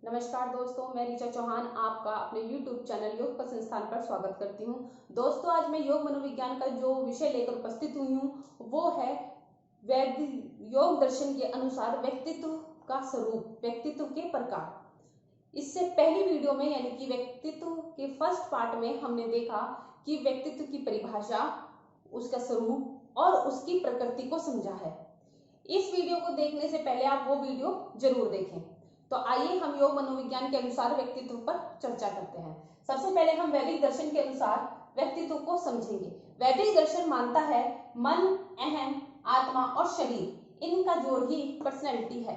नमस्कार दोस्तों, मैं ऋचा चौहान आपका अपने YouTube चैनल योग पर संस्थान पर स्वागत करती हूं। दोस्तों, आज मैं योग मनोविज्ञान का जो विषय लेकर उपस्थित हुई हूं वो है वैदिक योग दर्शन के अनुसार व्यक्तित्व का स्वरूप, व्यक्तित्व के प्रकार। इससे पहली वीडियो में यानी कि व्यक्तित्व के फर्स्ट पार्ट में हमने देखा कि व्यक्तित्व की परिभाषा, उसका स्वरूप और उसकी प्रकृति को समझा है। इस वीडियो को देखने से पहले आप वो वीडियो जरूर देखें। तो आइए हम योग मनोविज्ञान के अनुसार व्यक्तित्व पर चर्चा करते हैं। सबसे पहले हम वैदिक दर्शन के अनुसार व्यक्तित्व को समझेंगे। वैदिक दर्शन मानता है मन, अहम, आत्मा और शरीर, इनका जोड़ ही पर्सनैलिटी है।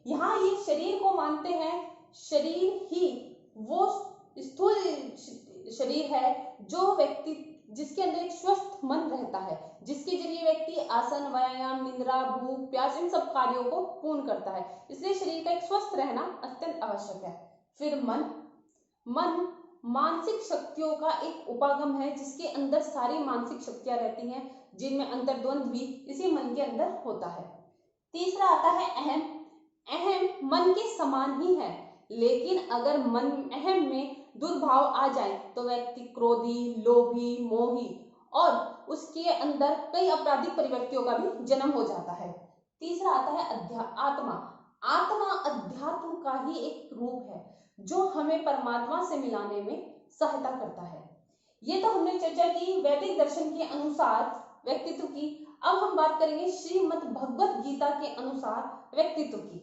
यहाँ ये शरीर को मानते हैं, शरीर ही वो स्थूल शरीर है जो व्यक्ति जिसके अंदर एक स्वस्थ मन रहता है, जिसके जरिए व्यक्ति आसन, व्यायाम, निद्रा, भूख, प्यास इन सब कार्यों को पूर्ण करता है। इसलिए शरीर का एक स्वस्थ रहना अत्यंत आवश्यक है। फिर मन मानसिक शक्तियों का एक उपागम है, जिसके अंदर सारी मानसिक शक्तियां रहती हैं, जिनमें अंतर्द्वंद भी इसी मन के अंदर होता है। तीसरा आता है अहम मन के समान ही है, लेकिन अगर मन अहम में दुर्भाव आ जाए तो व्यक्ति क्रोधी, लोभी, मोही और उसके अंदर कई आपराधिक प्रवृत्तियों का भी जन्म हो जाता है। तीसरा आता है आत्मा। आत्मा अध्यात्म का ही एक रूप है जो हमें परमात्मा से मिलाने में सहायता करता है। ये तो हमने चर्चा की वैदिक दर्शन के अनुसार व्यक्तित्व की। अब हम बात करेंगे श्रीमद् भगवत गीता के अनुसार व्यक्तित्व की।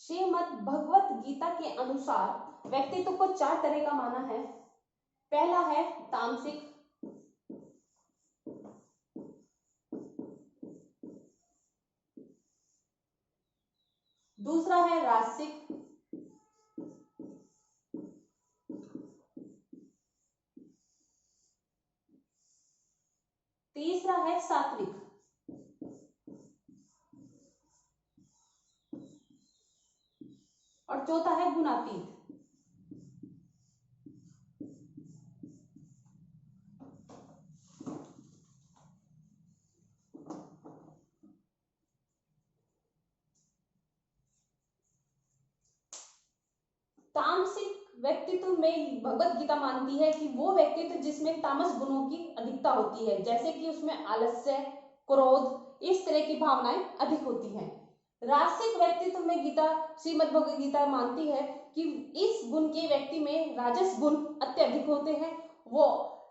श्रीमद् भगवत गीता के अनुसार व्यक्तित्व को 4 तरह का माना है। पहला है तामसिक, दूसरा है राजसिक, तीसरा है सात्विक और चौथा है गुणातीत। तामसिक व्यक्तित्व में भगवत गीता मानती है कि वो व्यक्तित्व जिसमें तामस गुणों की अधिकता होती है, जैसे कि उसमें आलस्य, क्रोध, इस तरह की भावनाएं अधिक होती हैं। राजसिक व्यक्तित्व में गीता, श्रीमद् भगवत गीता मानती है कि इस गुण के व्यक्ति में राजस गुण अत्यधिक होते हैं। वो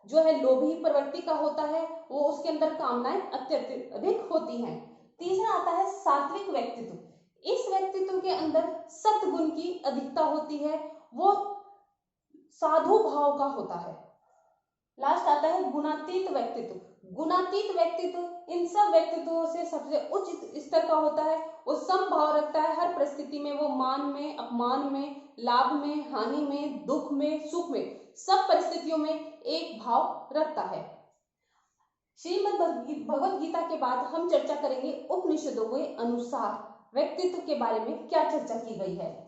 जो है लोभी प्रवृत्ति का होता है, वो उसके अंदर कामनाएं अत्यधिक अधिक होती हैं। तीसरा आता है सात्विक व्यक्तित्व। इस व्यक्तित्व के अंदर सत्गुण की अधिकता होती है, वो साधु भाव का होता है। लास्ट आता है गुणातीत व्यक्तित्व। गुणातीत व्यक्तित्व इन सब व्यक्तित्वों से सबसे उच्च स्तर का होता है। वो समभाव रखता है, हर परिस्थिति में वो मान में, अपमान में, लाभ में, हानि में, दुख में, सुख में, सब परिस्थितियों में एक भाव रखता है। श्रीमद् भगवत गीता के बाद हम चर्चा करेंगे उपनिषदों के अनुसार व्यक्तित्व के बारे में क्या चर्चा की गई है।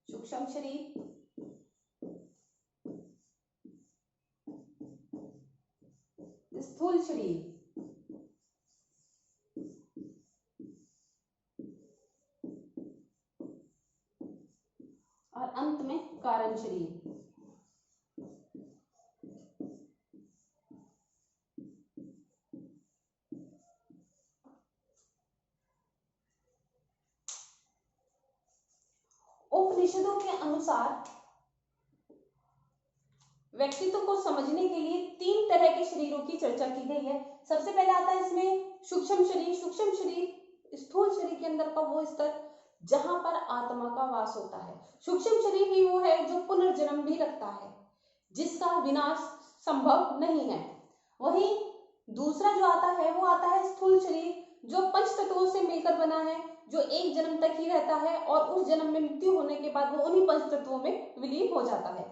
सूक्ष्म शरीर, स्थूल शरीर और अंत में कारण शरीर। उपनिषदों के अनुसार व्यक्तित्व को समझने के लिए 3 तरह के शरीरों की चर्चा की गई है। सबसे पहले आता है इसमें सूक्ष्म शरीर। सूक्ष्म शरीर स्थूल शरीर के अंदर का वो स्तर जहां पर आत्मा का वास होता है। सूक्ष्म शरीर ही वो है जो पुनर्जन्म भी रखता है, जिसका विनाश संभव नहीं है। वहीं दूसरा जो आता है वो आता है स्थूल शरीर, जो पंच तत्वों से मिलकर बना है, जो एक जन्म तक ही रहता है और उस जन्म में मृत्यु होने के बाद वो उन्हीं पंच तत्वों में विलीन हो जाता है।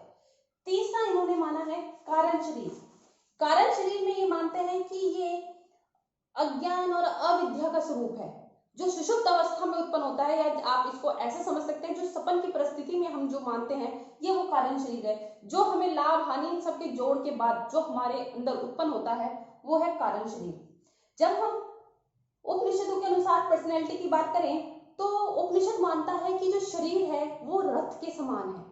तीसरा इन्होंने माना है कारण शरीर। कारण शरीर में ये मानते हैं कि ये अज्ञान और अविद्या का स्वरूप है, जो सुषुप्त अवस्था में उत्पन्न होता है, या आप इसको ऐसे समझ सकते हैं जो सपन की परिस्थिति में हम जो मानते हैं ये वो कारण शरीर है, जो हमें लाभ हानि इन सबके जोड़ के बाद जो हमारे अंदर उत्पन्न होता है वो है कारण शरीर। जब हम उपनिषदों के अनुसार पर्सनैलिटी की बात करें तो उपनिषद मानता है कि जो शरीर है वो रथ के समान है,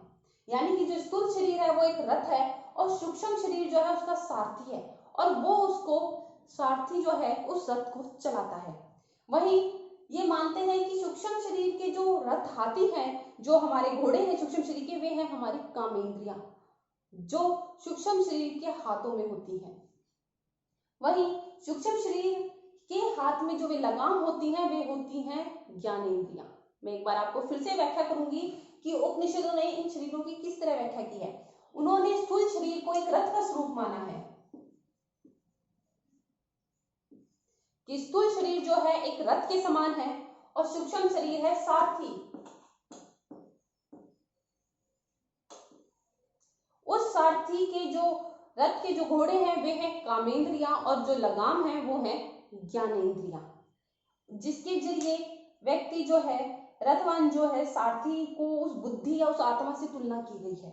यानी कि जो स्थूल शरीर है वो एक रथ है और सूक्ष्म शरीर जो है उसका सारथी है, और वो उसको सारथी जो है उस रथ को चलाता है। वहीं ये मानते हैं कि सूक्ष्म शरीर के जो रथ हाथी हैं, जो हमारे घोड़े हैं सूक्ष्म शरीर के, वे हैं हमारी कामेंद्रियां, जो सूक्ष्म शरीर के हाथों में होती हैं। वहीं सूक्ष्म शरीर के हाथ में जो वे लगाम होती हैं वे होती हैं ज्ञानेंद्रियां। मैं एक बार आपको फिर से व्याख्या करूंगी कि उपनिषदों ने इन शरीरों की किस तरह व्याख्या की है। उन्होंने स्थूल शरीर को एक रथ का स्वरूप माना है कि स्थूल शरीर जो है एक रथ के समान है और सूक्ष्म शरीर है सारथी। उस सारथी के जो रथ के जो घोड़े हैं वे हैं कामेंद्रियां और जो लगाम है वो है ज्ञानेंद्रियां, जिसके जरिए व्यक्ति जो है रथवान जो है सारथी को उस बुद्धि या उस आत्मा से तुलना की गई है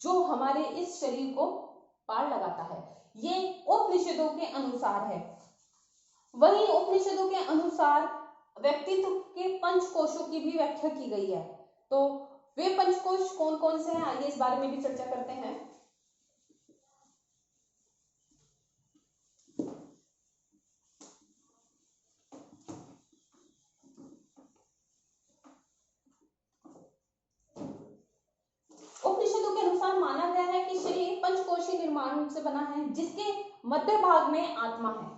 जो हमारे इस शरीर को पार लगाता है। ये उपनिषदों के अनुसार है। वहीं उपनिषदों के अनुसार व्यक्तित्व के पंच कोशों की भी व्याख्या की गई है। तो वे पंचकोश कौन कौन से हैं, आइए इस बारे में भी चर्चा करते हैं। उपनिषदों के अनुसार माना गया है कि शरीर पंचकोशीय निर्माण से बना है, जिसके मध्य भाग में आत्मा है।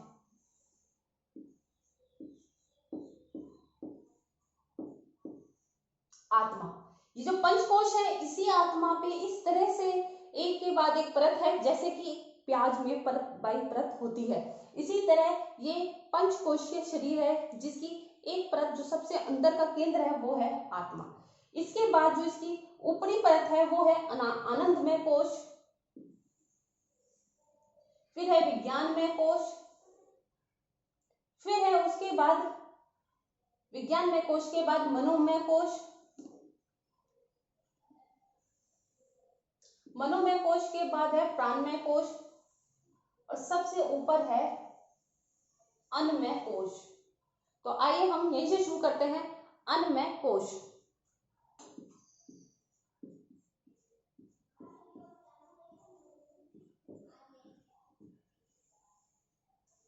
आत्मा, ये जो पंचकोश है इसी आत्मा पे इस तरह से एक के बाद एक परत है, जैसे कि प्याज में परत बाई परत होती है, इसी तरह ये पंचकोशीय शरीर है जिसकी एक परत जो सबसे अंदर का केंद्र है वो है आत्मा। इसके बाद जो इसकी ऊपरी परत है वो है आनंदमय कोश, फिर है विज्ञानमय कोश, फिर है उसके बाद विज्ञानमय कोश के बाद मनोमय कोश, मनोमय कोश के बाद है प्राणमय कोश और सबसे ऊपर है अन्नमय कोश। तो आइए हम यहीं से शुरू करते हैं। अन्नमय कोश,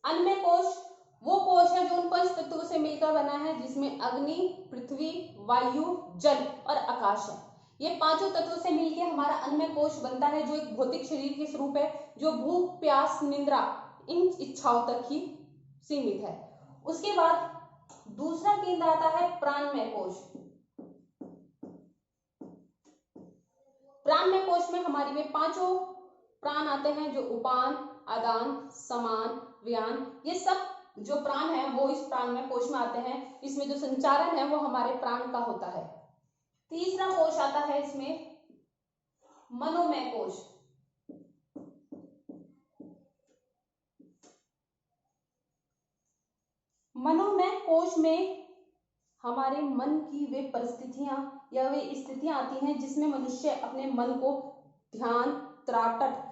अन्नमय कोश वो कोश है जो उन पंच तत्वों से मिलकर बना है, जिसमें अग्नि, पृथ्वी, वायु, जल और आकाश है। ये पांचों तत्वों से मिलकर हमारा अन्नमय कोश बनता है, जो एक भौतिक शरीर के स्वरूप है, जो भूख, प्यास, निद्रा इन इच्छाओं तक ही सीमित है। उसके बाद दूसरा केंद्र आता है प्राणमय कोश। प्राणमय कोश में हमारी में पांचों प्राण आते हैं, जो उपान, आदान, समान, व्यान, ये सब जो प्राण है वो इस प्राणमय कोश में आते हैं। इसमें जो संचारण है वो हमारे प्राण का होता है। तीसरा कोश आता है इसमें मनोमय कोश। मनोमय कोश में हमारे मन की वे परिस्थितियां या वे स्थितियां आती हैं जिसमें मनुष्य अपने मन को ध्यान, त्राटक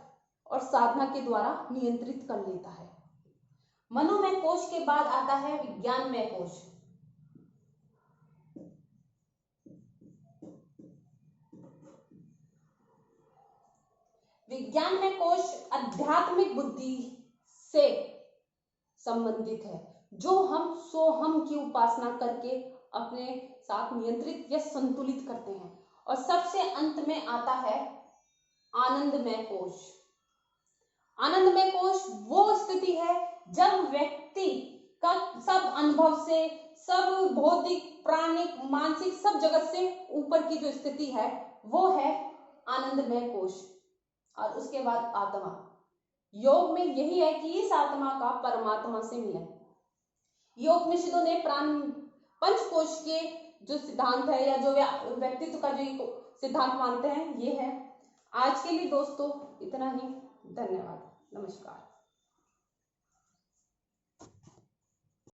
और साधना के द्वारा नियंत्रित कर लेता है। मनोमय कोश के बाद आता है विज्ञानमय कोश। विज्ञानमय कोश आध्यात्मिक बुद्धि से संबंधित है, जो हम सोहम की उपासना करके अपने साथ नियंत्रित या संतुलित करते हैं। और सबसे अंत में आता है आनंदमय कोश। आनंदमय कोश वो स्थिति है जब व्यक्ति का सब अनुभव से, सब भौतिक, प्राणिक, मानसिक, सब जगत से ऊपर की जो स्थिति है वो है आनंदमय कोश। और उसके बाद आत्मा। योग में यही है कि इस आत्मा का परमात्मा से मिलन। योगनिषिद्धों ने प्राण पंचकोश के जो सिद्धांत है या जो व्यक्तित्व का जो सिद्धांत मानते हैं ये है। आज के लिए दोस्तों इतना ही। धन्यवाद। नमस्कार।